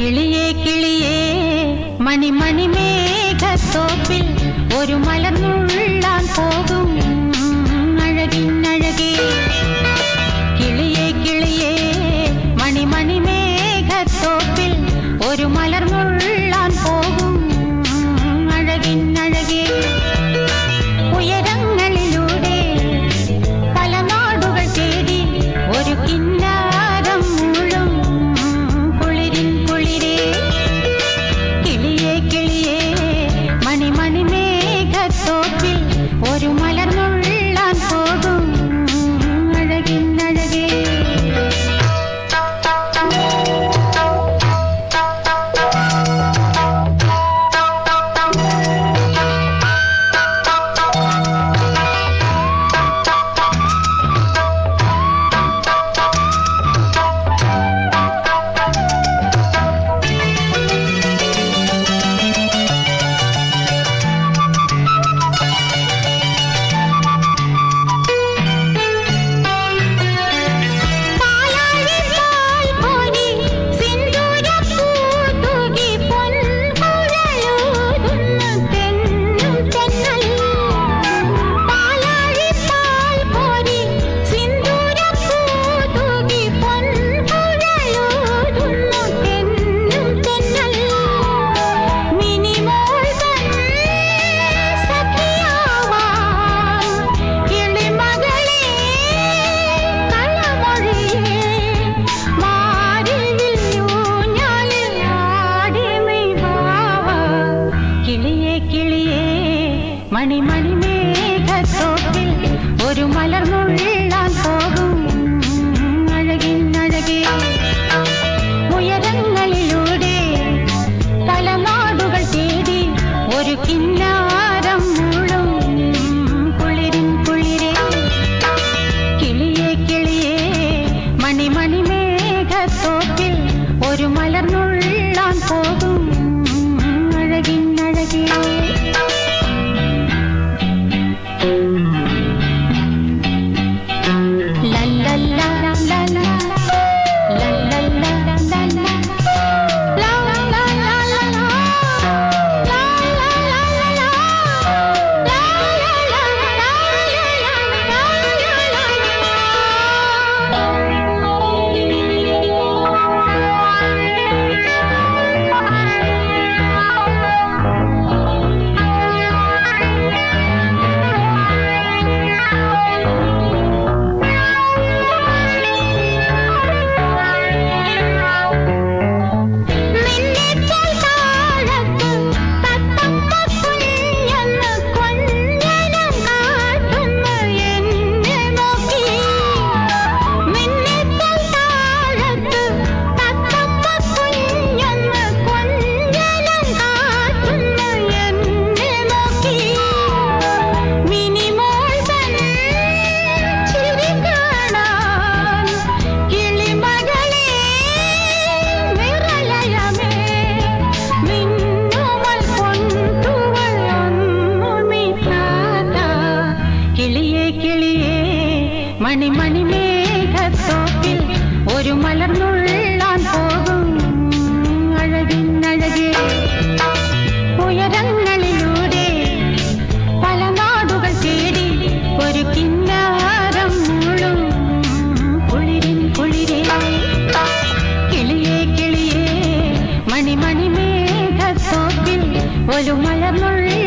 കിളിയേ കിളിയേ മണിമണി മേഘത്തോപ്പിൽ ഒരു മലർന്നുള്ളാൻ പോകും അഴകിനഴകേ. കിളിയേ കിളിയേ മണിമണി മേഘത്തോപ്പിൽ ഒരു മലർന്നുള്ളാൻ പോകും അഴകിനഴകേ. ഉയരങ്ങളിലൂടെ പല നാടുകൾ തേടി ഒരു കിന്നാരം മൂളും കുളിരിൻ കുളിരേ. കിളിയേ കിളിയേ മണിമണി മേഘത്തോപ്പിൽ ഒരു മലർന്നുള്ളാൻ പോകും അഴകിനഴകേ. മണിമണി മേഘത്തോപ്പിൽ ഒരു മലർന്നുള്ളാൻ പോകും അഴകിനഴകേ. ഉയരങ്ങളിലൂടെ പല നാടുകൾ തേടി ഒരു കിന്നാരം മൂളും കുളിരിൻ കുളിരേ. കിളിയേ കിളിയേ മണിമണി മേഘത്തോപ്പിൽ ഒരു മലർന്നുള്ളാൻ പോകും അഴകിനഴകേ. മണിമണി മേഘത്തോപ്പിൽ ഒരു മലർന്നുള്ളാൻ പോകും അഴകിനഴകേ. ഉയരങ്ങളിലൂടെ പല നാടുകൾ തേടി ഒരു കിന്നാരം മൂളും കുളിരിൻ കുളിരേ. കിളിയേ കിളിയേ മണിമണി മേഘത്തോപ്പിൽ ഒരു മലർന്നുള്ള